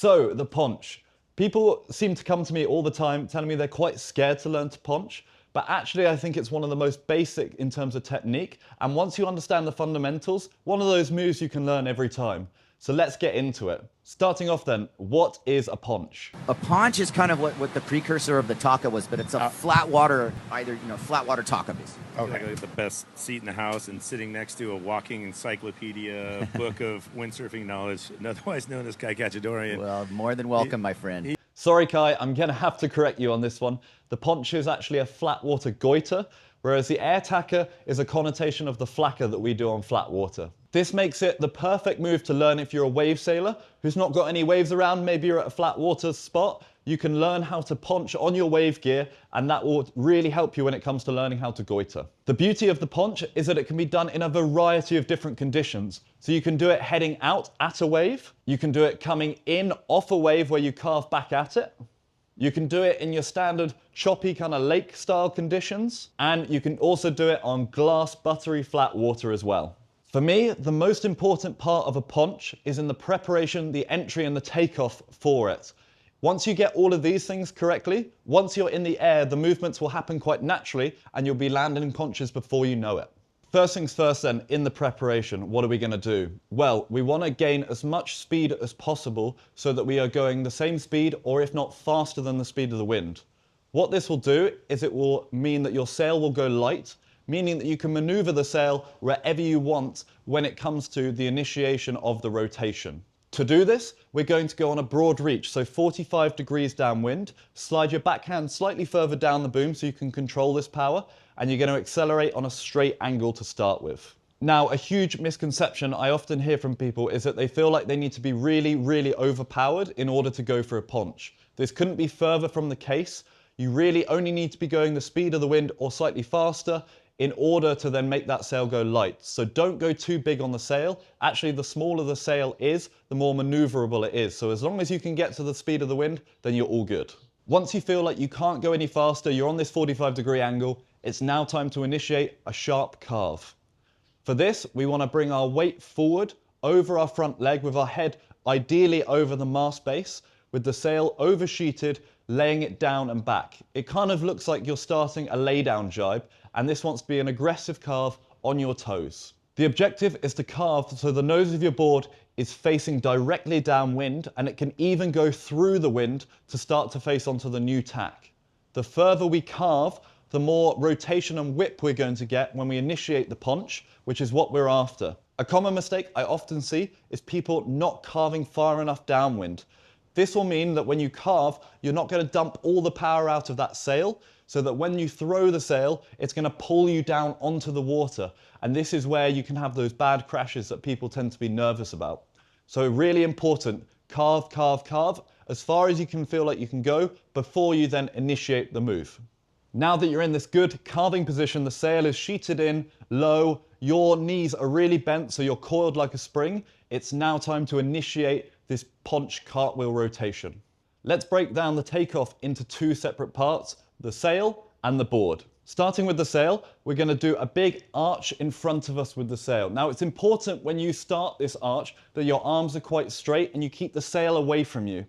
So, the ponch. People seem to come to me all the time telling me they're quite scared to learn to ponch, but actually I think it's one of the most basic in terms of technique, and once you understand the fundamentals, one of those moves you can learn every time. So let's get into it. Starting off then, what is a ponch? A ponch is kind of what the precursor of the taka was, but it's a flat water, flat water taka base. Okay. Like the best seat in the house and sitting next to a walking encyclopedia, book of windsurfing knowledge, otherwise known as Kai Cachadorian. Well, more than welcome, my friend. Sorry, Kai, I'm gonna have to correct you on this one. The ponch is actually a flat water goiter, whereas the air taka is a connotation of the flacker that we do on flat water. This makes it the perfect move to learn if you're a wave sailor who's not got any waves around, maybe you're at a flat water spot. You can learn how to ponch on your wave gear, and that will really help you when it comes to learning how to goiter. The beauty of the ponch is that it can be done in a variety of different conditions. So you can do it heading out at a wave, you can do it coming in off a wave where you carve back at it, you can do it in your standard choppy kind of lake style conditions, and you can also do it on glass buttery flat water as well. For me, the most important part of a ponch is in the preparation, the entry and the takeoff for it. Once you get all of these things correctly, once you're in the air, the movements will happen quite naturally and you'll be landing ponches before you know it. First things first then, in the preparation, what are we going to do? Well, we want to gain as much speed as possible so that we are going the same speed or if not faster than the speed of the wind. What this will do is it will mean that your sail will go light, meaning that you can maneuver the sail wherever you want when it comes to the initiation of the rotation. To do this, we're going to go on a broad reach, so 45 degrees downwind, slide your backhand slightly further down the boom so you can control this power, and you're going to accelerate on a straight angle to start with. Now, a huge misconception I often hear from people is that they feel like they need to be really, really overpowered in order to go for a ponch. This couldn't be further from the case. You really only need to be going the speed of the wind or slightly faster in order to then make that sail go light. So don't go too big on the sail. Actually, the smaller the sail is, the more maneuverable it is. So as long as you can get to the speed of the wind, then you're all good. Once you feel like you can't go any faster, you're on this 45-degree angle, it's now time to initiate a sharp carve. For this, we want to bring our weight forward over our front leg with our head ideally over the mast base, with the sail oversheeted, laying it down and back. It kind of looks like you're starting a lay-down jibe, and this wants to be an aggressive carve on your toes. The objective is to carve so the nose of your board is facing directly downwind, and it can even go through the wind to start to face onto the new tack. The further we carve, the more rotation and whip we're going to get when we initiate the ponch, which is what we're after. A common mistake I often see is people not carving far enough downwind. This will mean that when you carve, you're not going to dump all the power out of that sail, so that when you throw the sail, it's going to pull you down onto the water. And this is where you can have those bad crashes that people tend to be nervous about. So really important, carve, carve, carve, as far as you can feel like you can go before you then initiate the move. Now that you're in this good carving position, the sail is sheeted in, low, your knees are really bent, so you're coiled like a spring. It's now time to initiate this ponch cartwheel rotation. Let's break down the takeoff into two separate parts, the sail and the board. Starting with the sail, we're going to do a big arch in front of us with the sail. Now it's important when you start this arch that your arms are quite straight and you keep the sail away from you.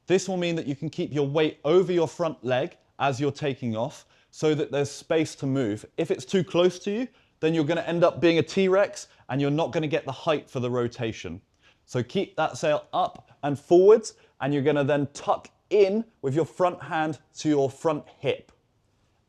This will mean that you can keep your weight over your front leg as you're taking off so that there's space to move. If it's too close to you, then you're going to end up being a T-Rex and you're not going to get the height for the rotation. So keep that sail up and forwards, and you're going to then tuck in with your front hand to your front hip.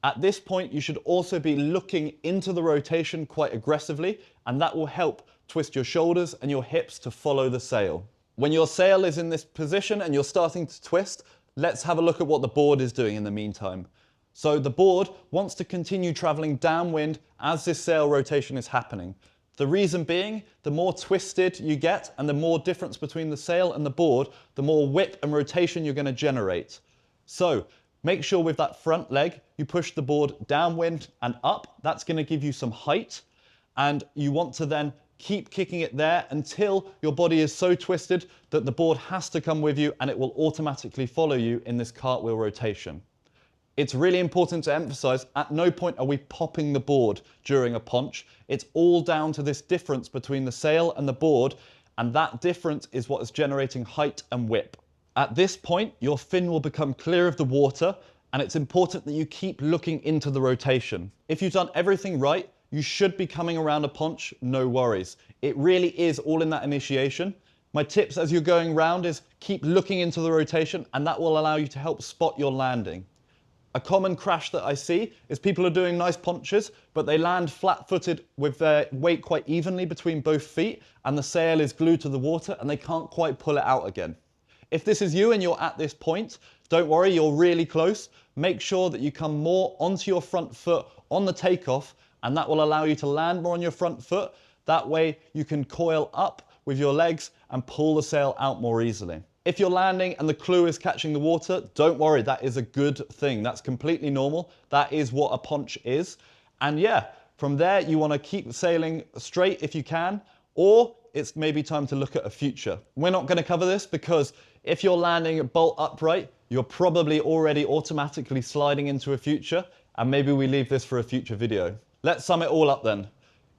At this point, you should also be looking into the rotation quite aggressively, and that will help twist your shoulders and your hips to follow the sail. When your sail is in this position and you're starting to twist, let's have a look at what the board is doing in the meantime. So the board wants to continue traveling downwind as this sail rotation is happening. The reason being, the more twisted you get and the more difference between the sail and the board, the more whip and rotation you're going to generate. So make sure with that front leg, you push the board downwind and up. That's going to give you some height. And you want to then keep kicking it there until your body is so twisted that the board has to come with you and it will automatically follow you in this cartwheel rotation. It's really important to emphasize, at no point are we popping the board during a ponch. It's all down to this difference between the sail and the board, and that difference is what is generating height and whip. At this point, your fin will become clear of the water, and it's important that you keep looking into the rotation. If you've done everything right, you should be coming around a ponch, no worries. It really is all in that initiation. My tips as you're going round is keep looking into the rotation, and that will allow you to help spot your landing. A common crash that I see is people are doing nice ponches, but they land flat-footed with their weight quite evenly between both feet, and the sail is glued to the water, and they can't quite pull it out again. If this is you and you're at this point, don't worry, you're really close. Make sure that you come more onto your front foot on the takeoff, and that will allow you to land more on your front foot. That way you can coil up with your legs and pull the sail out more easily. If you're landing and the clue is catching the water, don't worry, that is a good thing. That's completely normal. That is what a ponch is. And yeah, from there you want to keep sailing straight if you can, or it's maybe time to look at a future. We're not going to cover this because if you're landing bolt upright, you're probably already automatically sliding into a future, and maybe we leave this for a future video. Let's sum it all up then.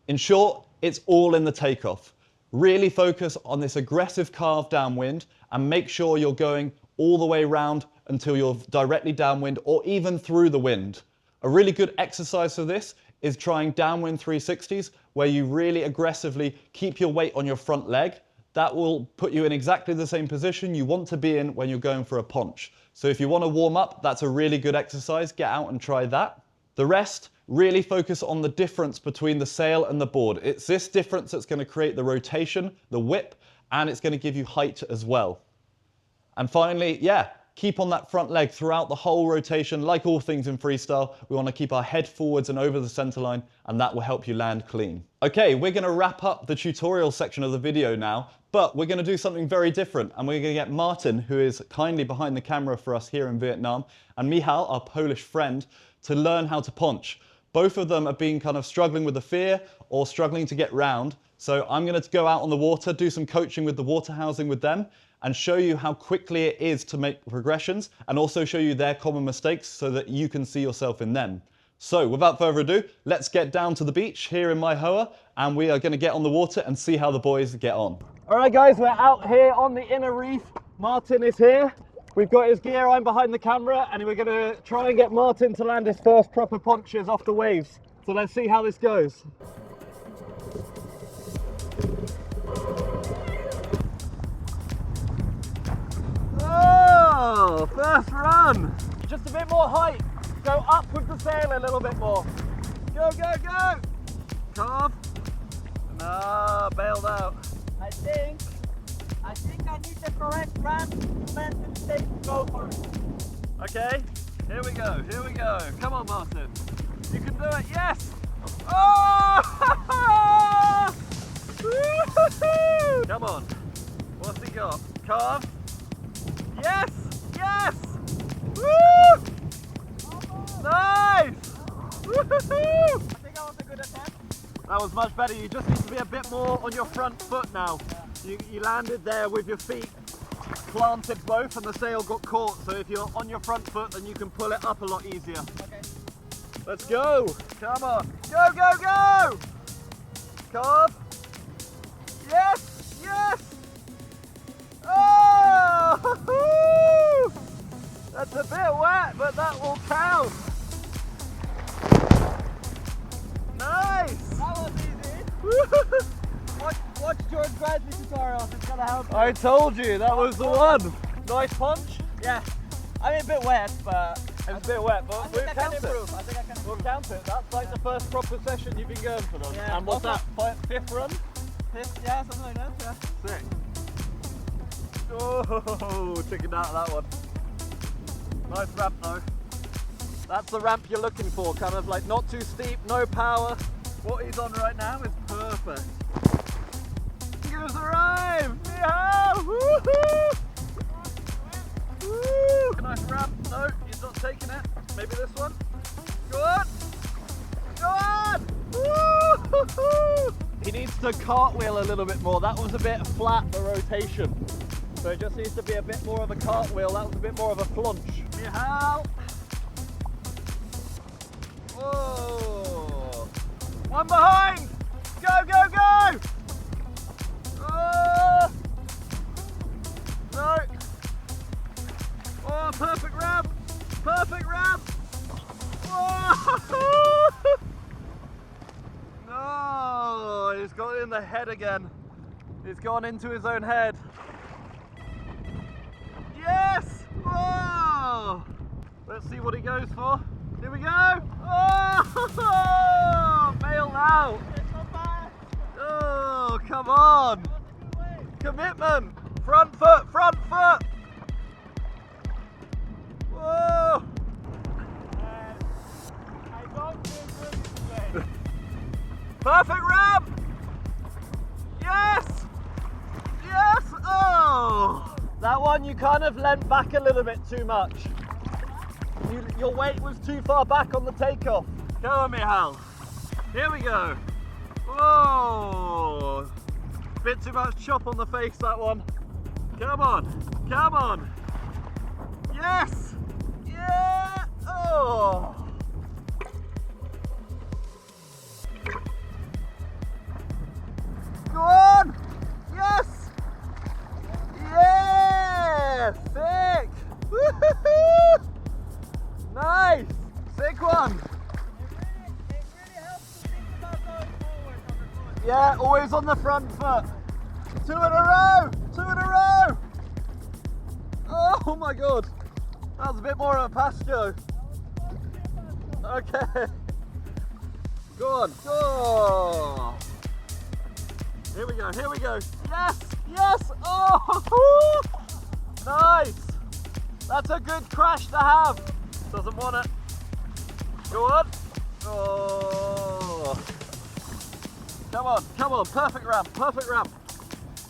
In short, it's all in the takeoff. Really focus on this aggressive carve downwind and make sure you're going all the way around until you're directly downwind or even through the wind. A really good exercise for this is trying downwind 360s, where you really aggressively keep your weight on your front leg. That will put you in exactly the same position you want to be in when you're going for a ponch. So if you want to warm up, that's a really good exercise. Get out and try that. The rest, really focus on the difference between the sail and the board. It's this difference that's going to create the rotation, the whip, and it's going to give you height as well. And finally, yeah, keep on that front leg throughout the whole rotation. Like all things in freestyle, we want to keep our head forwards and over the center line, and that will help you land clean. Okay, we're going to wrap up the tutorial section of the video now, but we're going to do something very different, and we're going to get Maarten, who is kindly behind the camera for us here in Vietnam, and Michal, our Polish friend, to learn how to ponch. Both of them have been kind of struggling with the fear or struggling to get round. So I'm going to go out on the water, do some coaching with the water housing with them, and show you how quickly it is to make progressions, and also show you their common mistakes so that you can see yourself in them. So without further ado, let's get down to the beach here in my hoa, and we are going to get on the water and see how the boys get on. All right guys, we're out here on the inner reef. Maarten is here. We've got his gear, I'm behind the camera, and we're going to try and get Maarten to land his first proper ponches off the waves. So let's see how this goes. Oh, first run. Just a bit more height. Go up with the sail a little bit more. Go, go, go. Carve. No, bailed out. I think I need the correct ramp to take go for it. Okay, here we go, here we go. Come on, Maarten. You can do it, yes! Oh! Come on. What's he got? Carve. Yes! Yes! Woo! Nice! Woo-hoo-hoo! I think that was a good attempt. That was much better. You just need to be a bit more on your front foot now. You landed there with your feet planted both and the sail got caught. So if you're on your front foot, then you can pull it up a lot easier. Okay. Let's go. Come on. Go, go, go! Carve. Yes! Yes! Oh! That's a bit wet, but that will count. Nice! That was easy. Watch George Grisley tutorials, it's gonna help you. I told you, that was the one. Nice punch. Yeah. I mean a bit wet, but It's a bit wet, I but think we'll I can count it. improve. I think I can We'll improve. count it. That's like the first proper session you've been going for them. Yeah. And what's Also- that? Fifth run? Yeah, something like that, yeah. Sick. Oh, chickened out of that one. Nice ramp though. That's the ramp you're looking for, kind of like not too steep, no power. What he's on right now is perfect. Here's the rhyme! Yeah! Woohoo! Woo! Nice ramp. No, he's not taking it. Maybe this one. Go on! Go on! Woo-hoo-hoo! He needs to cartwheel a little bit more. That was a bit flat, the rotation. So it just needs to be a bit more of a cartwheel. That was a bit more of a flunch. Michal! Whoa! One behind! Go, go, go! Oh! No! Oh, perfect ramp! Perfect ramp! Whoa! No, he's got it in the head again. He's gone into his own head. Yes! Whoa! Let's see what he goes for. Here we go! Oh! Bailed out! Oh, come on! Commitment! Front foot! Front foot! Whoa! Perfect ramp! Yes! Yes! Oh! That one you kind of leant back a little bit too much. Your weight was too far back on the takeoff. Go on, Michal. Here we go. Whoa! Bit too much chop on the face, that one. Come on. Come on. Yes! Yeah! Oh! Go on! Yes! Yeah! Sick! Woo-hoo-hoo! Nice! Sick one! It really helps to think about going forward on the foot. Yeah, always on the front foot. 2 in a row! 2 in a row! Oh my god! That was a bit more of a pass, Joe. Okay. Go on, go! Here we go, here we go. Yes, yes! Oh! Nice! That's a good crash to have. Doesn't want it. Go on. Oh! Come on, perfect ramp, perfect ramp.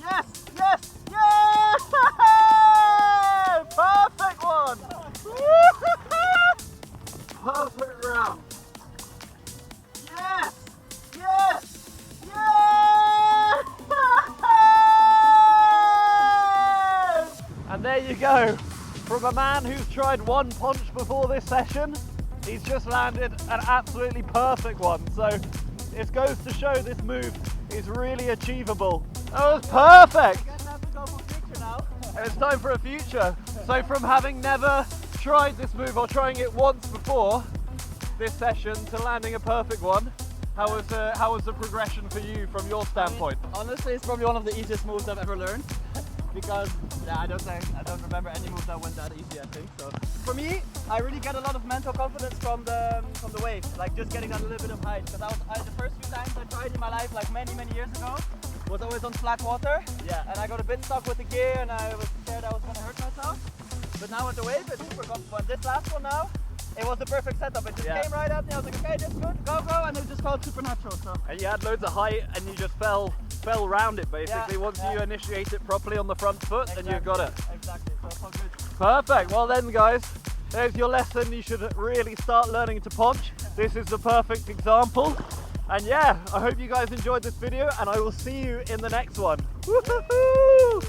Yes, yes, yes! Perfect one! Perfect ramp. Yes, yes, yes! And there you go. From a man who's tried one ponch before this session, he's just landed an absolutely perfect one. So it goes to show this move is really achievable. That was perfect! You guys have to go for picture now. And it's time for a future. So from having never tried this move or trying it once before this session to landing a perfect one, how was the progression for you from your standpoint? Honestly, it's probably one of the easiest moves I've ever learned. Because yeah, I don't remember any move that went that easy, I think. So for me, I really get a lot of mental confidence from the wave, like just getting that little bit of height. Because the first few times I tried in my life, like many years ago, was always on flat water. Yeah. And I got a bit stuck with the gear, and I was scared I was gonna hurt myself. But now with the wave, it's super comfortable. And this last one now, it was the perfect setup. It just came right at me. I was like, okay, this is good, go, and it just felt super natural. So. And you had loads of height, and you just fell round it basically. Once you initiate it properly on the front foot, and you've got it. Exactly. So it's all good. Perfect. Well then, guys, there's your lesson. You should really start learning to ponch. This is the perfect example. And yeah, I hope you guys enjoyed this video, and I will see you in the next one. Woo-hoo-hoo!